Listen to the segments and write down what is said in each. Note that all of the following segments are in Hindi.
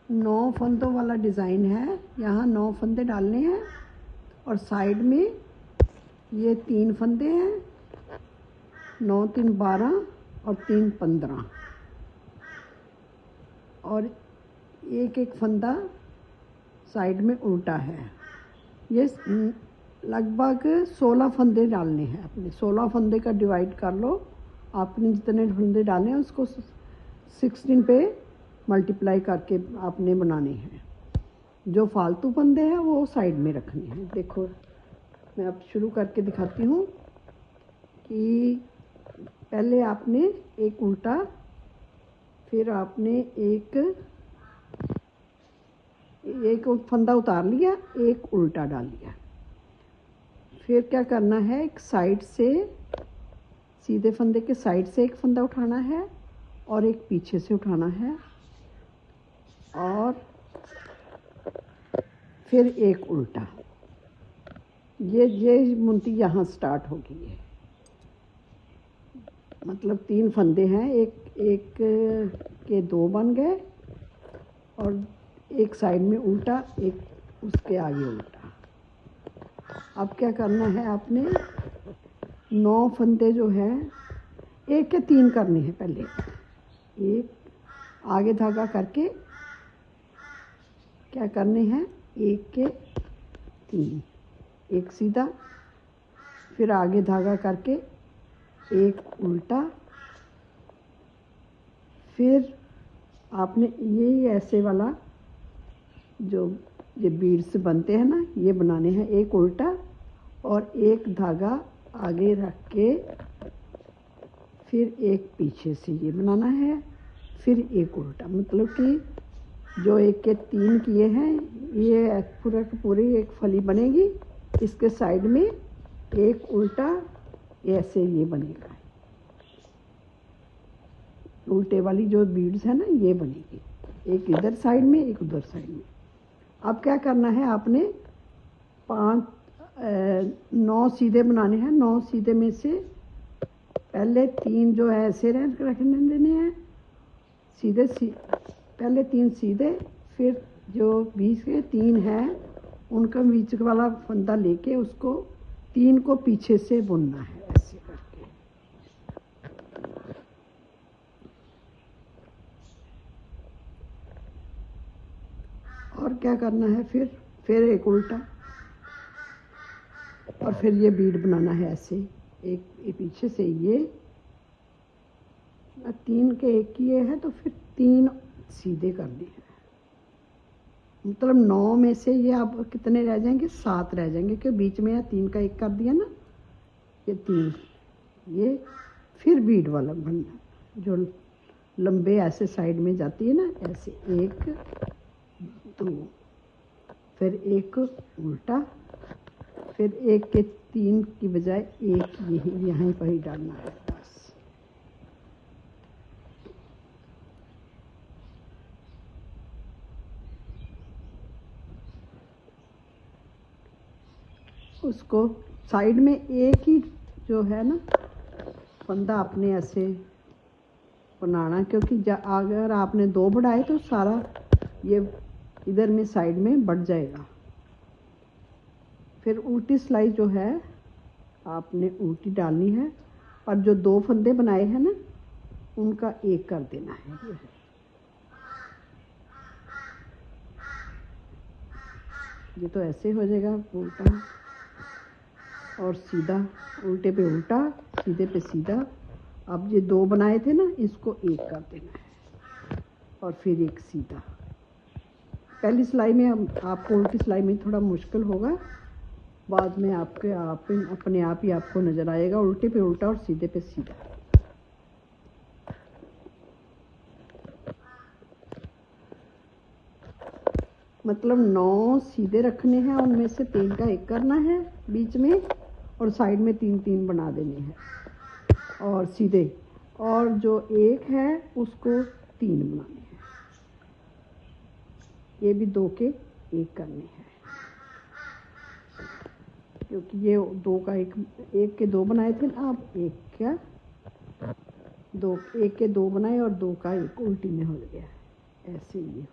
9 फंदों वाला डिज़ाइन है। यहाँ 9 फंदे डालने हैं और साइड में ये 3 फंदे हैं, 9 3 12 और 3 15 और एक फंदा साइड में उल्टा है। ये लगभग 16 फंदे डालने हैं। अपने 16 फंदे का डिवाइड कर लो, आपने जितने फंदे डालने हैं उसको 16 पे मल्टीप्लाई करके आपने बनाने हैं। जो फालतू फंदे हैं वो साइड में रखने हैं। देखो मैं अब शुरू करके दिखाती हूँ कि पहले आपने एक उल्टा, फिर आपने एक फंदा उतार लिया, एक उल्टा डाल लिया। फिर क्या करना है, एक साइड से सीधे फंदे के साइड से एक फंदा उठाना है और एक पीछे से उठाना है और फिर एक उल्टा। ये मुंती यहाँ स्टार्ट होगी। है मतलब 3 फंदे हैं, एक के 2 बन गए और एक साइड में उल्टा, एक उसके आगे उल्टा। अब क्या करना है, आपने 9 फंदे जो है, एक के 3 करने हैं। पहले एक आगे धागा करके क्या करने हैं, एक के 3, एक सीधा, फिर आगे धागा करके एक उल्टा, फिर आपने ये ऐसे वाला जो ये बीड्स बनते हैं ना, ये बनाने हैं। एक उल्टा और एक धागा आगे रख के फिर एक पीछे से ये बनाना है, फिर एक उल्टा। मतलब कि जो एक के 3 किए हैं, ये पूरा की पूरी एक फली बनेगी। इसके साइड में एक उल्टा, ऐसे ये बनेगा। उल्टे वाली जो बीड्स है ना, ये बनेगी, एक इधर साइड में, एक उधर साइड में। अब क्या करना है, आपने 9 सीधे बनाने हैं। 9 सीधे में से पहले 3 जो है ऐसे रखने देने हैं सीधे, पहले 3 सीधे, फिर जो बीच के 3 हैं उनका बीच वाला फंदा लेके उसको 3 को पीछे से बुनना है, ऐसे करके। और क्या करना है, फिर एक उल्टा और फिर ये बीड बनाना है ऐसे, एक पीछे से ये 3 के एक किए हैं तो फिर 3 सीधे करने हैं। मतलब 9 में से ये अब कितने रह जाएंगे, 7 रह जाएंगे, क्योंकि बीच में 3 का 1 कर दिया ना, ये 3, ये फिर बीड वाला बनना जो लंबे ऐसे साइड में जाती है ना, ऐसे 1 2, फिर एक उल्टा, फिर एक के 3 की बजाय एक यहीं पर ही डालना है बस। उसको साइड में एक ही जो है ना फंदा आपने ऐसे बनाना, क्योंकि अगर आपने 2 बढ़ाए तो सारा ये इधर में साइड में बढ़ जाएगा। फिर उल्टी सिलाई जो है आपने उल्टी डालनी है और जो 2 फंदे बनाए हैं ना उनका 1 कर देना है। ये तो ऐसे हो जाएगा, उल्टा और सीधा, उल्टे पे उल्टा, सीधे पे सीधा। अब ये 2 बनाए थे ना, इसको 1 कर देना है और फिर एक सीधा। पहली सिलाई में आपको उल्टी सिलाई में थोड़ा मुश्किल होगा, बाद में अपने आप ही आपको नज़र आएगा। उल्टे पे उल्टा और सीधे पे सीधा। मतलब 9 सीधे रखने हैं, उनमें से 3 का 1 करना है बीच में और साइड में 3 बना देने हैं और सीधे, और जो 1 है उसको 3 बनाने हैं। ये भी 2 के 1 करने हैं, क्योंकि ये 2 का 1 के 2 बनाए थे ना, आप 1 के 2 बनाए और 2 का 1 उल्टी में हो गया, ऐसे ये हो गया।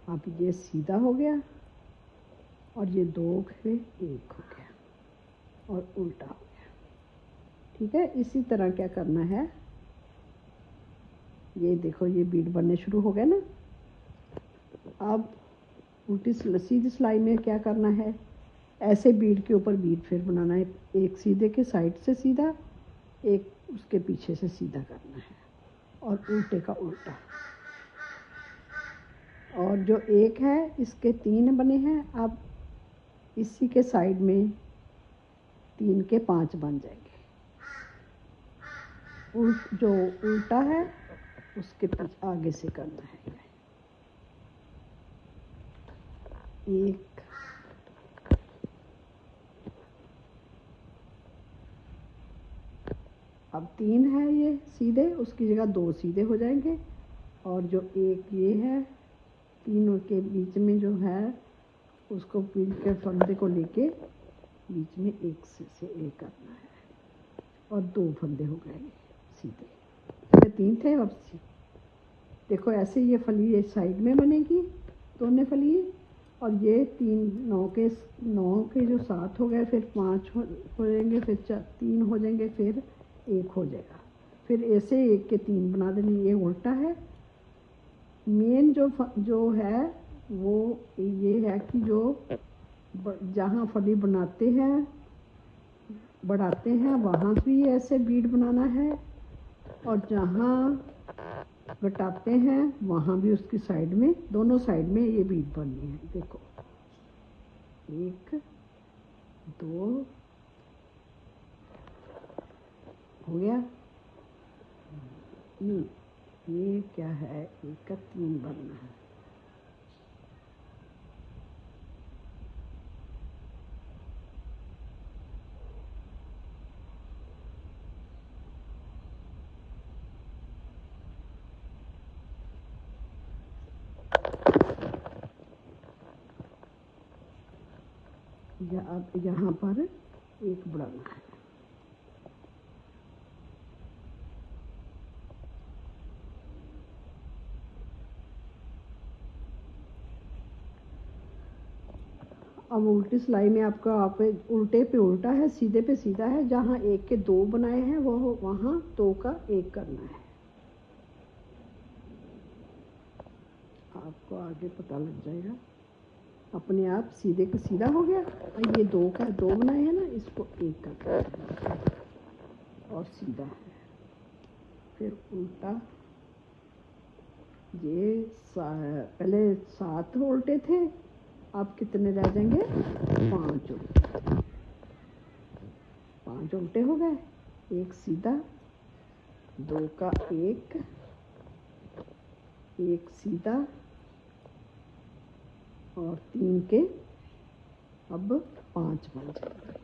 अब ये सीधा हो गया और ये 2 से 1 हो गया और उल्टा हो गया। ठीक है, इसी तरह क्या करना है, ये देखो ये बीड बनने शुरू हो गए ना। अब उल्टी सीधी सिलाई में क्या करना है, ऐसे बीड के ऊपर बीड फिर बनाना है। एक सीधे के साइड से सीधा, एक उसके पीछे से सीधा करना है और उल्टे का उल्टा। और जो एक है इसके 3 बने हैं, अब इसी के साइड में 3 के 5 बन जाएंगे। जो उल्टा है उसके पीछे आगे से करना है। एक, अब 3 है ये सीधे, उसकी जगह 2 सीधे हो जाएंगे। और जो एक ये है, तीनों के बीच में जो है उसको पील के फंदे को लेके बीच में एक से एक करना है और 2 फंदे हो गए सीधे। ये 3 थे। अब देखो ऐसे ये फली ये साइड में बनेगी दोनों फली, और ये 9 के जो 7 हो गए, फिर 5 हो जाएंगे, फिर 3 हो जाएंगे, फिर 1 हो जाएगा। फिर ऐसे 1 के 3 बना देंगे। ये उल्टा है। मेन जो है वो ये है कि जो जहाँ फली बनाते हैं बढ़ाते हैं वहाँ भी ऐसे बीड बनाना है, और जहाँ घटाते हैं वहाँ भी उसकी साइड में, दोनों साइड में ये बीड बननी है। देखो 1 2 हो गया। ये क्या है, 1 का 3 बनना है। अब यहाँ पर 1 बढ़ाना है। अब उल्टी सिलाई में आपका उल्टे पे उल्टा है, सीधे पे सीधा है। जहाँ 1 के 2 बनाए हैं वो वहाँ 2 का 1 करना है। आपको आगे पता लग जाएगा अपने आप। सीधे का सीधा हो गया, और ये 2 का 2 बनाए हैं ना, इसको 1 करना है और सीधा है। फिर उल्टा, ये पहले 7 उल्टे थे, अब कितने रह जाएंगे, 5 उल्टे। 5 उल्टे हो गए, 1 सीधा, 2 का 1, 1 सीधा और 3 के अब 5 बन जाएंगे।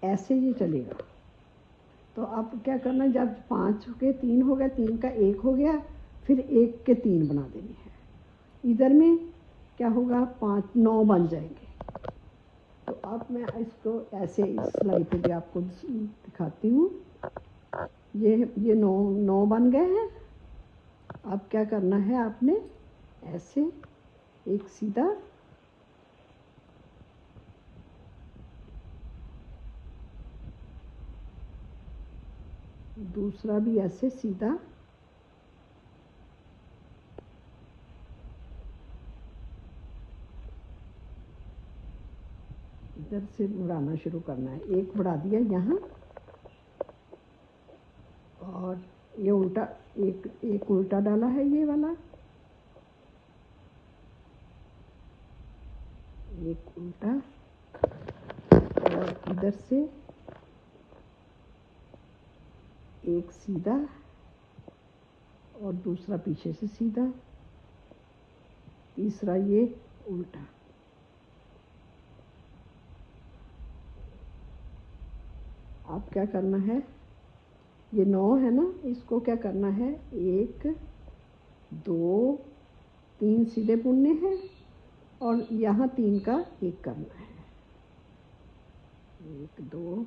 ऐसे ही चलेगा। तो अब क्या करना, जब 5 के 3 हो गया, 3 का 1 हो गया, फिर 1 के 3 बना देने हैं। इधर में क्या होगा, 5 9 बन जाएंगे। तो अब मैं इसको ऐसे इस सिलाई पे भी आपको दिखाती हूँ। ये 9 बन गए हैं। अब क्या करना है आपने, ऐसे एक सीधा, दूसरा भी ऐसे सीधा, इधर से बढ़ाना शुरू करना है। 1 बढ़ा दिया यहाँ, और ये उल्टा, एक उल्टा डाला है, ये वाला 1 उल्टा, और इधर से 1 सीधा और दूसरा पीछे से सीधा, तीसरा ये उल्टा। अब क्या करना है, ये 9 है ना, इसको क्या करना है, 1 2 3 सीधे बुनने हैं और यहाँ 3 का 1 करना है। 1 2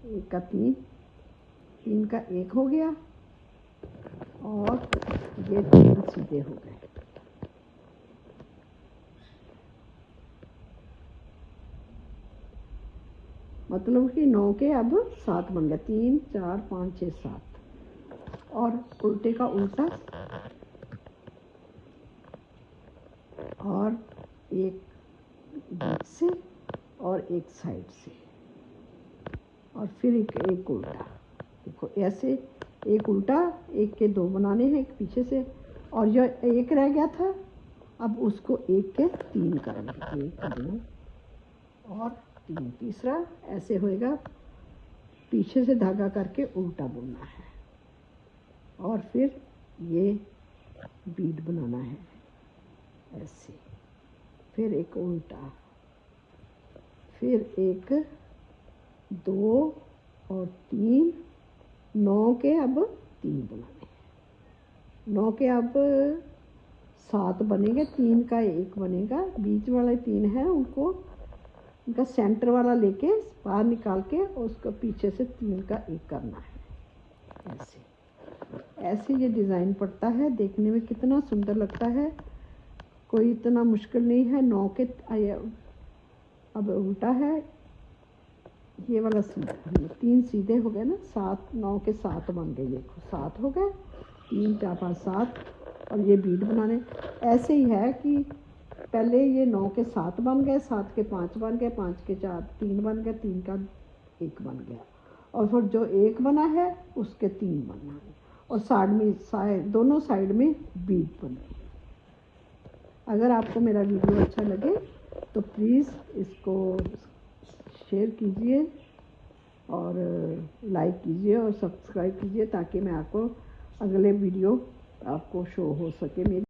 1 का 3, 3 का 1 हो गया और ये 3 सीधे हो गए। मतलब कि 9 के अब 7 बन गए, 3 4 5 6 7 और उल्टे का उल्टा और एक बीच से और एक साइड से और फिर एक उल्टा। देखो ऐसे एक उल्टा, एक के 2 बनाने हैं, एक पीछे से, और जो एक रह गया था अब उसको 1 के 3 करेंगे, 1 2 और 3, तीसरा ऐसे होएगा। पीछे से धागा करके उल्टा बुनना है और फिर ये बीड बनाना है ऐसे, फिर एक उल्टा, फिर 1 2 और 3, 9 के अब 3 बनाने हैं। 9 के अब 7 बनेंगे, 3 का 1 बनेगा, बीच वाले 3 हैं उनको, उनका सेंटर वाला लेके बाहर निकाल के उसको पीछे से 3 का 1 करना है। ऐसे ऐसे ये डिज़ाइन पड़ता है, देखने में कितना सुंदर लगता है, कोई इतना मुश्किल नहीं है। 9 के अब उल्टा है, ये वाला सीधा, 3 सीधे हो गए ना, 7 9 के 7 बन गए, देखो 7 हो गए, 3 4 5 7 और ये बीड बनाने। ऐसे ही है कि पहले ये 9 के 7 बन गए, 7 के 5 बन गए, 5 के 4 3 बन गए, 3 का 1 बन गया और फिर जो 1 बना है उसके 3 बनना है और साइड में दोनों साइड में बीड बने। अगर आपको मेरा वीडियो अच्छा लगे तो प्लीज़ इसको शेयर कीजिए और लाइक कीजिए और सब्सक्राइब कीजिए ताकि मैं आपको अगले वीडियो आपको शो हो सके मेरी।